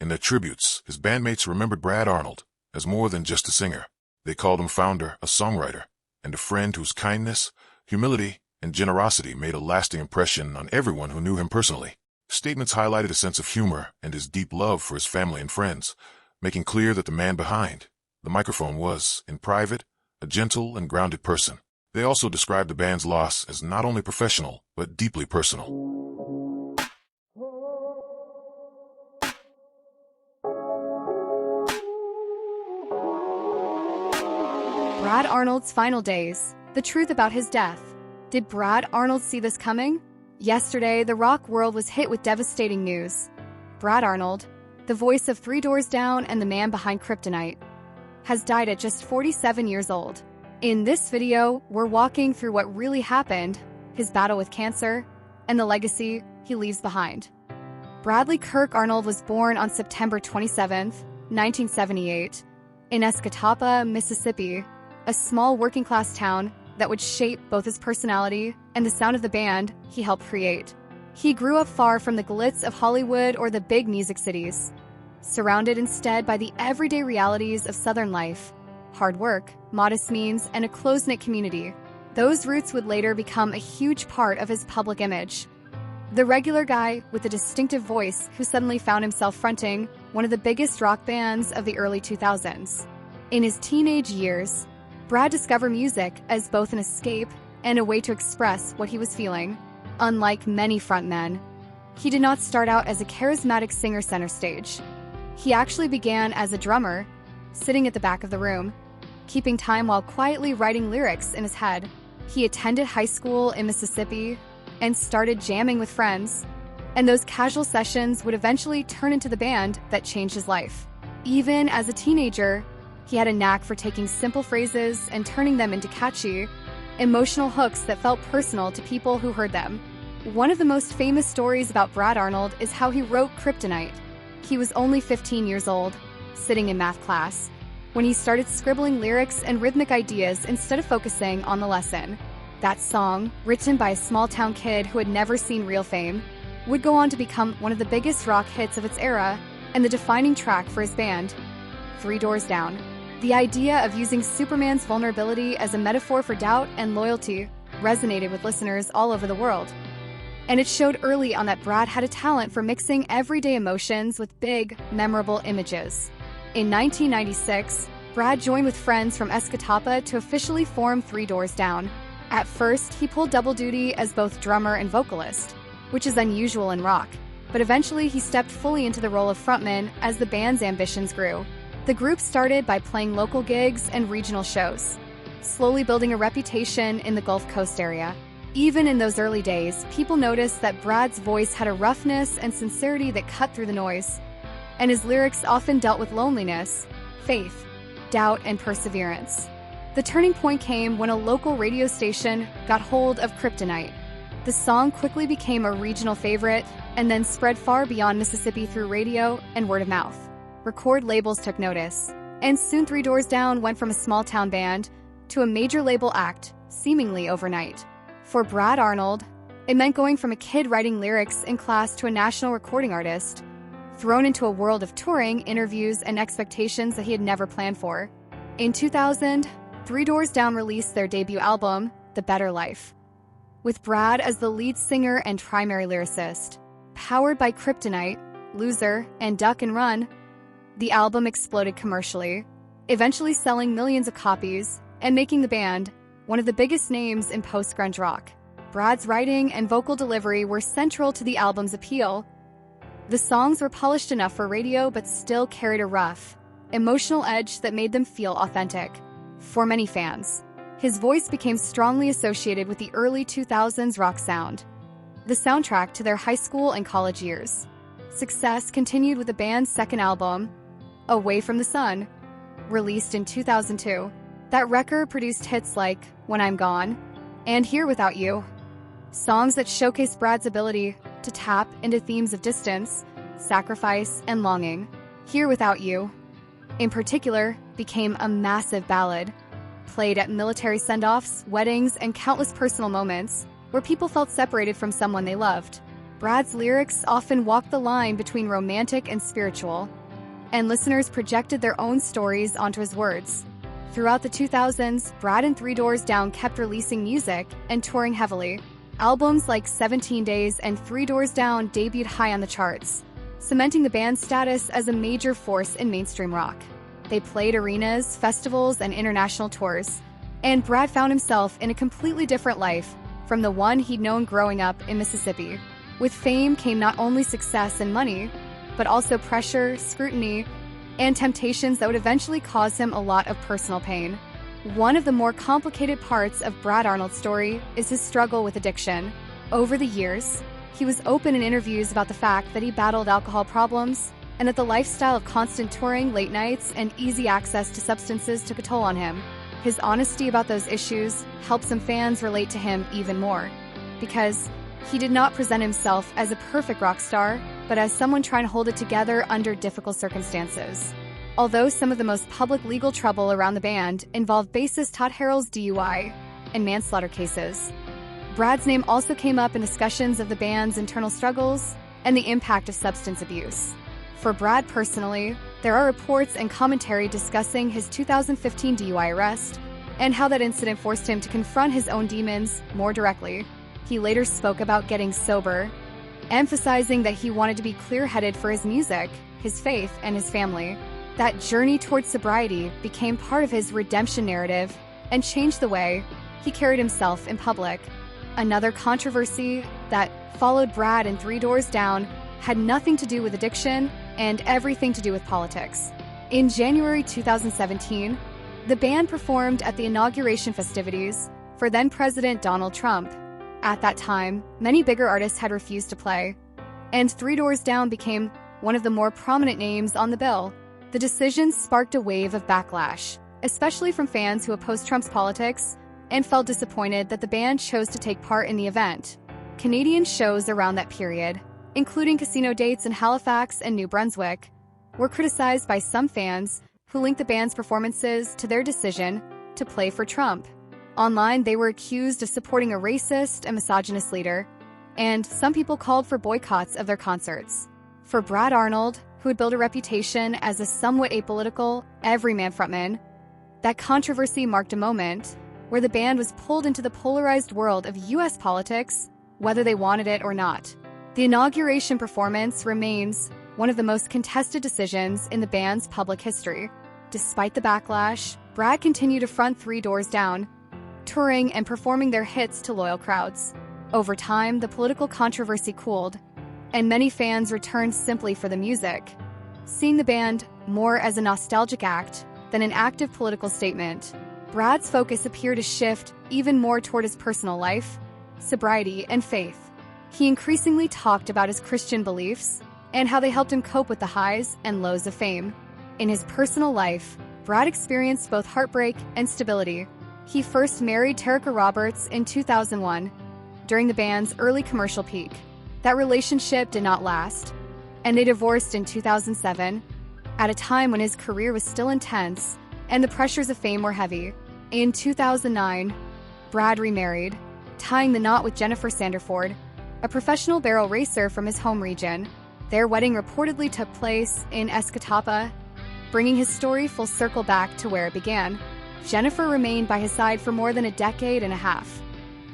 In their tributes, his bandmates remembered Brad Arnold as more than just a singer. They called him founder, a songwriter, and a friend whose kindness, humility, and generosity made a lasting impression on everyone who knew him personally. Statements highlighted a sense of humor and his deep love for his family and friends, making clear that the man behind the microphone was, in private, a gentle and grounded person. They also described the band's loss as not only professional, but deeply personal. Brad Arnold's final days. The truth about his death. Did Brad Arnold see this coming? Yesterday, the rock world was hit with devastating news. Brad Arnold, the voice of Three Doors Down and the man behind Kryptonite, has died at just 47 years old. In this video, we're walking through what really happened, his battle with cancer, and the legacy he leaves behind. Bradley Kirk Arnold was born on September 27, 1978, in Escatawpa, Mississippi, a small working-class town that would shape both his personality and the sound of the band he helped create. He grew up far from the glitz of Hollywood or the big music cities, surrounded instead by the everyday realities of Southern life: hard work, modest means, and a close-knit community. Those roots would later become a huge part of his public image. The regular guy with a distinctive voice who suddenly found himself fronting one of the biggest rock bands of the early 2000s. In his teenage years, Brad discovered music as both an escape and a way to express what he was feeling. Unlike many frontmen, he did not start out as a charismatic singer center stage. He actually began as a drummer, sitting at the back of the room, keeping time while quietly writing lyrics in his head. He attended high school in Mississippi and started jamming with friends, and those casual sessions would eventually turn into the band that changed his life. Even as a teenager, he had a knack for taking simple phrases and turning them into catchy, emotional hooks that felt personal to people who heard them. One of the most famous stories about Brad Arnold is how he wrote Kryptonite. He was only 15 years old, sitting in math class, when he started scribbling lyrics and rhythmic ideas instead of focusing on the lesson. That song, written by a small-town kid who had never seen real fame, would go on to become one of the biggest rock hits of its era and the defining track for his band, Three Doors Down. The idea of using Superman's vulnerability as a metaphor for doubt and loyalty resonated with listeners all over the world. And it showed early on that Brad had a talent for mixing everyday emotions with big, memorable images. In 1996, Brad joined with friends from Escatawpa to officially form Three Doors Down. At first, he pulled double duty as both drummer and vocalist, which is unusual in rock, but eventually he stepped fully into the role of frontman as the band's ambitions grew. The group started by playing local gigs and regional shows, slowly building a reputation in the Gulf Coast area. Even in those early days, people noticed that Brad's voice had a roughness and sincerity that cut through the noise, and his lyrics often dealt with loneliness, faith, doubt, and perseverance. The turning point came when a local radio station got hold of Kryptonite. The song quickly became a regional favorite and then spread far beyond Mississippi through radio and word of mouth. Record labels took notice, and soon Three Doors Down went from a small-town band to a major label act, seemingly overnight. For Brad Arnold, it meant going from a kid writing lyrics in class to a national recording artist, thrown into a world of touring, interviews, and expectations that he had never planned for. In 2000, Three Doors Down released their debut album, The Better Life, with Brad as the lead singer and primary lyricist. Powered by Kryptonite, Loser, and Duck and Run, the album exploded commercially, eventually selling millions of copies and making the band one of the biggest names in post-grunge rock. Brad's writing and vocal delivery were central to the album's appeal. The songs were polished enough for radio but still carried a rough, emotional edge that made them feel authentic. For many fans, his voice became strongly associated with the early 2000s rock sound, the soundtrack to their high school and college years. Success continued with the band's second album, Away from the Sun, released in 2002. That record produced hits like When I'm Gone and Here Without You, songs that showcase Brad's ability to tap into themes of distance, sacrifice, and longing. Here Without You, in particular, became a massive ballad, played at military send-offs, weddings, and countless personal moments where people felt separated from someone they loved. Brad's lyrics often walked the line between romantic and spiritual, and listeners projected their own stories onto his words. Throughout the 2000s, Brad and Three Doors Down kept releasing music and touring heavily. Albums like 17 Days and Three Doors Down debuted high on the charts, cementing the band's status as a major force in mainstream rock. They played arenas, festivals, and international tours, and Brad found himself in a completely different life from the one he'd known growing up in Mississippi. With fame came not only success and money, but also pressure, scrutiny, and temptations that would eventually cause him a lot of personal pain. One of the more complicated parts of Brad Arnold's story is his struggle with addiction. Over the years, he was open in interviews about the fact that he battled alcohol problems and that the lifestyle of constant touring, late nights, and easy access to substances took a toll on him. His honesty about those issues helped some fans relate to him even more, because he did not present himself as a perfect rock star, but as someone trying to hold it together under difficult circumstances. Although some of the most public legal trouble around the band involved bassist Todd Harrell's DUI and manslaughter cases, Brad's name also came up in discussions of the band's internal struggles and the impact of substance abuse. For Brad personally, there are reports and commentary discussing his 2015 DUI arrest and how that incident forced him to confront his own demons more directly. He later spoke about getting sober, emphasizing that he wanted to be clear-headed for his music, his faith, and his family. That journey towards sobriety became part of his redemption narrative and changed the way he carried himself in public. Another controversy that followed Brad and Three Doors Down had nothing to do with addiction and everything to do with politics. In January 2017, the band performed at the inauguration festivities for then-President Donald Trump. At that time, many bigger artists had refused to play, and Three Doors Down became one of the more prominent names on the bill. The decision sparked a wave of backlash, especially from fans who opposed Trump's politics and felt disappointed that the band chose to take part in the event. Canadian shows around that period, including casino dates in Halifax and New Brunswick, were criticized by some fans who linked the band's performances to their decision to play for Trump. Online, they were accused of supporting a racist and misogynist leader, and some people called for boycotts of their concerts. For Brad Arnold, who had built a reputation as a somewhat apolitical, everyman frontman, that controversy marked a moment where the band was pulled into the polarized world of U.S. politics, whether they wanted it or not. The inauguration performance remains one of the most contested decisions in the band's public history. Despite the backlash, Brad continued to front Three Doors Down, touring and performing their hits to loyal crowds. Over time, the political controversy cooled, and many fans returned simply for the music, seeing the band more as a nostalgic act than an active political statement. Brad's focus appeared to shift even more toward his personal life, sobriety, and faith. He increasingly talked about his Christian beliefs and how they helped him cope with the highs and lows of fame. In his personal life, Brad experienced both heartbreak and stability. He first married Terica Roberts in 2001, during the band's early commercial peak. That relationship did not last, and they divorced in 2007, at a time when his career was still intense and the pressures of fame were heavy. In 2009, Brad remarried, tying the knot with Jennifer Sanderford, a professional barrel racer from his home region. Their wedding reportedly took place in Escatapa, bringing his story full circle back to where it began. Jennifer remained by his side for more than a decade and a half.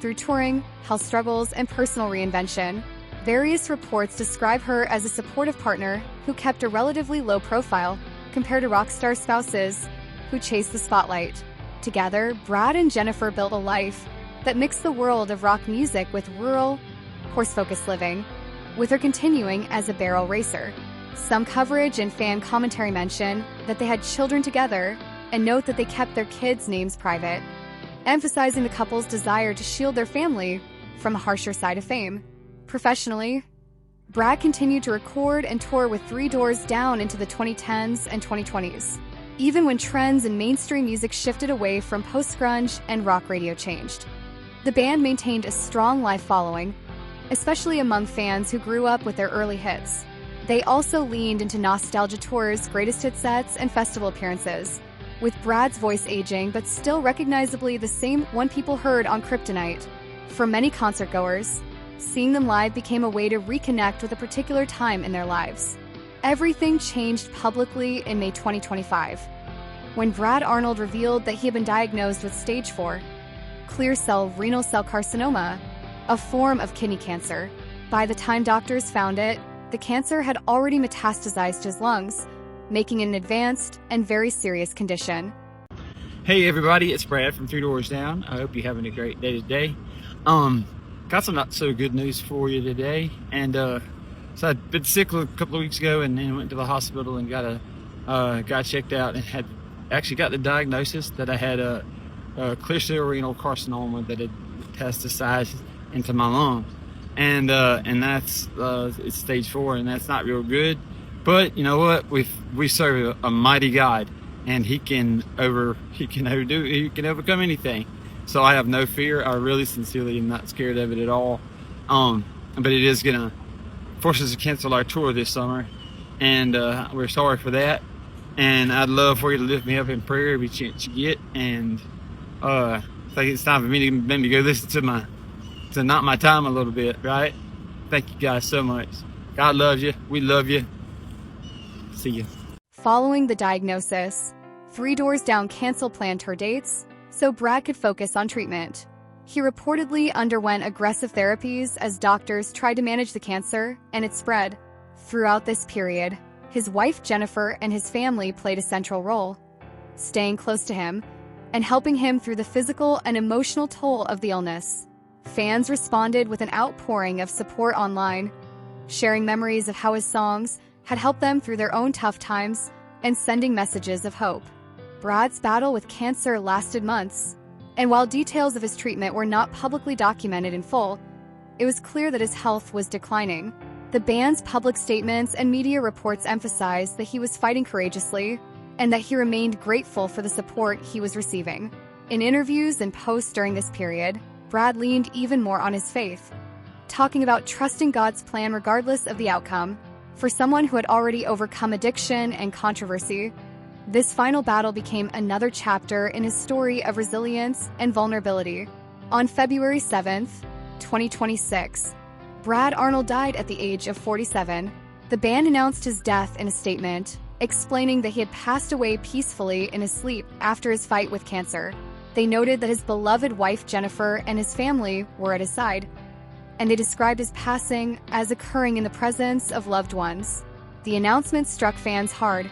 Through touring, health struggles, and personal reinvention, various reports describe her as a supportive partner who kept a relatively low profile compared to rock star spouses who chased the spotlight. Together, Brad and Jennifer built a life that mixed the world of rock music with rural, horse-focused living, with her continuing as a barrel racer. Some coverage and fan commentary mention that they had children together and note that they kept their kids' names private, emphasizing the couple's desire to shield their family from a harsher side of fame. Professionally, Brad continued to record and tour with Three Doors Down into the 2010s and 2020s, even when trends in mainstream music shifted away from post-grunge and rock radio changed. The band maintained a strong live following, especially among fans who grew up with their early hits. They also leaned into nostalgia tours, greatest hit sets, and festival appearances, with Brad's voice aging but still recognizably the same one people heard on Kryptonite. For many concertgoers, Seeing them live became a way to reconnect with a particular time in their lives. Everything changed publicly in May 2025, when Brad Arnold revealed that he had been diagnosed with stage 4 clear cell renal cell carcinoma, a form of kidney cancer. By the time doctors found it, the cancer had already metastasized to his lungs, making it an advanced and very serious condition. Hey everybody, it's Brad from 3 Doors Down. I hope you're having a great day today. Got some not so good news for you today. And so I'd been sick a couple of weeks ago, and then went to the hospital and got checked out, and had actually got the diagnosis that I had a clear cell renal carcinoma that had metastasized into my lungs, and that's it's stage 4, and that's not real good. But you know what? We serve a mighty God, and He can overcome anything. So I have no fear. I really sincerely am not scared of it at all. But it is gonna force us to cancel our tour this summer, and we're sorry for that. And I'd love for you to lift me up in prayer every chance you get. And I think it's time for me to maybe go listen to Not My Time a little bit, right? Thank you guys so much. God loves you. We love you. See you. Following the diagnosis, 3 Doors Down canceled planned tour dates so Brad could focus on treatment. He reportedly underwent aggressive therapies as doctors tried to manage the cancer and its spread. Throughout this period, his wife Jennifer and his family played a central role, staying close to him and helping him through the physical and emotional toll of the illness. Fans responded with an outpouring of support online, sharing memories of how his songs had helped them through their own tough times and sending messages of hope. Brad's battle with cancer lasted months, and while details of his treatment were not publicly documented in full, it was clear that his health was declining. The band's public statements and media reports emphasized that he was fighting courageously and that he remained grateful for the support he was receiving. In interviews and posts during this period, Brad leaned even more on his faith, talking about trusting God's plan regardless of the outcome. For someone who had already overcome addiction and controversy, this final battle became another chapter in his story of resilience and vulnerability. On February 7th, 2026, Brad Arnold died at the age of 47. The band announced his death in a statement, explaining that he had passed away peacefully in his sleep after his fight with cancer. They noted that his beloved wife Jennifer and his family were at his side, and they described his passing as occurring in the presence of loved ones. The announcement struck fans hard,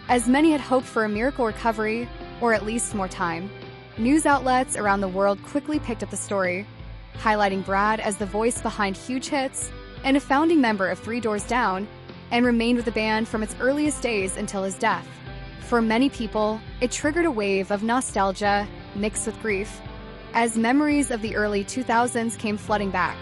as many had hoped for a miracle recovery or at least more time. News outlets around the world quickly picked up the story, highlighting Brad as the voice behind huge hits and a founding member of 3 Doors Down, and remained with the band from its earliest days until his death. For many people, it triggered a wave of nostalgia mixed with grief, as memories of the early 2000s came flooding back.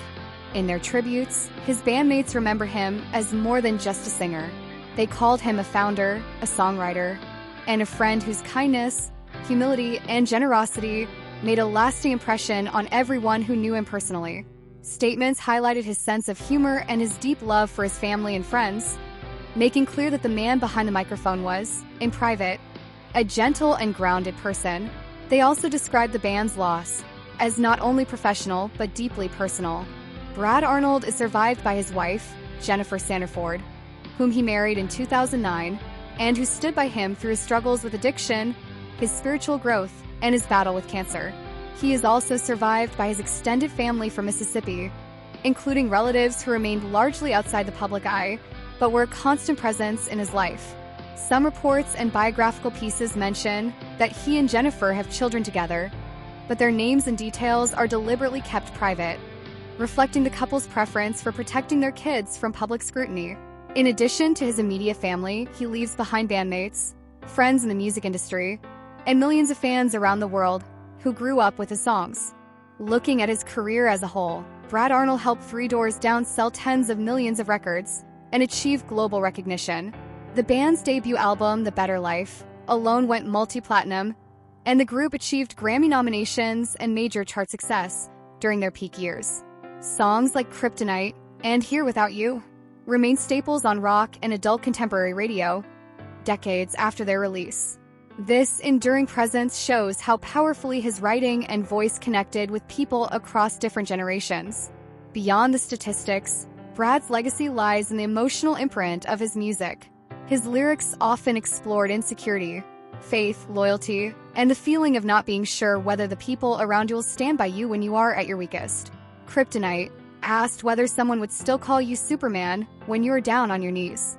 In their tributes, his bandmates remember him as more than just a singer. They called him a founder, a songwriter, and a friend whose kindness, humility, and generosity made a lasting impression on everyone who knew him personally. Statements highlighted his sense of humor and his deep love for his family and friends, making clear that the man behind the microphone was, in private, a gentle and grounded person. They also described the band's loss as not only professional but deeply personal. Brad Arnold is survived by his wife, Jennifer Sanderford, whom he married in 2009, and who stood by him through his struggles with addiction, his spiritual growth, and his battle with cancer. He is also survived by his extended family from Mississippi, including relatives who remained largely outside the public eye, but were a constant presence in his life. Some reports and biographical pieces mention that he and Jennifer have children together, but their names and details are deliberately kept private, reflecting the couple's preference for protecting their kids from public scrutiny. In addition to his immediate family, he leaves behind bandmates, friends in the music industry, and millions of fans around the world who grew up with his songs. Looking at his career as a whole, Brad Arnold helped 3 Doors Down sell tens of millions of records and achieve global recognition. The band's debut album, The Better Life, alone went multi-platinum, and the group achieved Grammy nominations and major chart success during their peak years. Songs like Kryptonite and Here Without You remain staples on rock and adult contemporary radio, decades after their release. This enduring presence shows how powerfully his writing and voice connected with people across different generations. Beyond the statistics, Brad's legacy lies in the emotional imprint of his music. His lyrics often explored insecurity, faith, loyalty, and the feeling of not being sure whether the people around you will stand by you when you are at your weakest. Kryptonite asked whether someone would still call you Superman when you are down on your knees.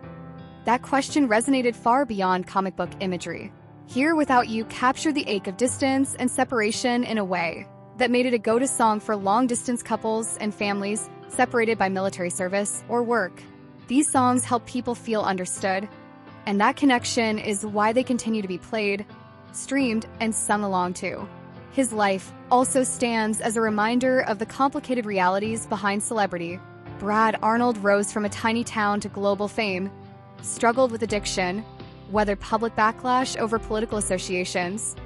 That question resonated far beyond comic book imagery. Here Without You captured the ache of distance and separation in a way that made it a go-to song for long-distance couples and families separated by military service or work. These songs help people feel understood, and that connection is why they continue to be played, streamed, and sung along to. His life also stands as a reminder of the complicated realities behind celebrity. Brad Arnold rose from a tiny town to global fame, struggled with addiction, weathered public backlash over political associations,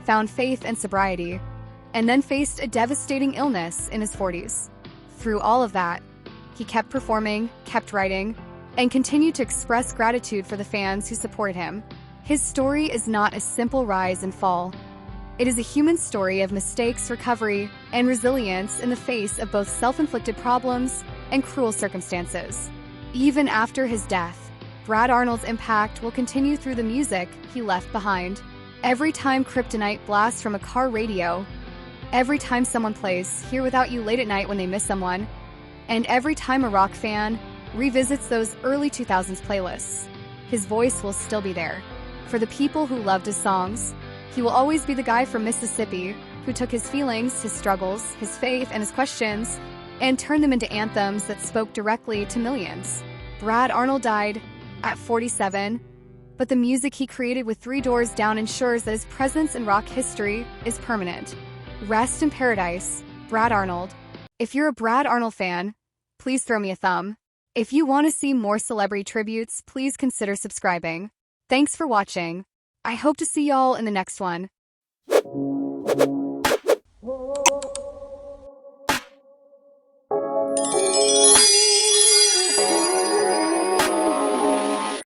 found faith and sobriety, and then faced a devastating illness in his 40s. Through all of that, he kept performing, kept writing, and continued to express gratitude for the fans who support him. His story is not a simple rise and fall. It is a human story of mistakes, recovery, and resilience in the face of both self-inflicted problems and cruel circumstances. Even after his death, Brad Arnold's impact will continue through the music he left behind. Every time Kryptonite blasts from a car radio, every time someone plays Here Without You late at night when they miss someone, and every time a rock fan revisits those early 2000s playlists, his voice will still be there. For the people who loved his songs, he will always be the guy from Mississippi who took his feelings, his struggles, his faith, and his questions, and turned them into anthems that spoke directly to millions. Brad Arnold died at 47, but the music he created with 3 Doors Down ensures that his presence in rock history is permanent. Rest in paradise, Brad Arnold. If you're a Brad Arnold fan, please throw me a thumb. If you want to see more celebrity tributes, please consider subscribing. Thanks for watching. I hope to see y'all in the next one.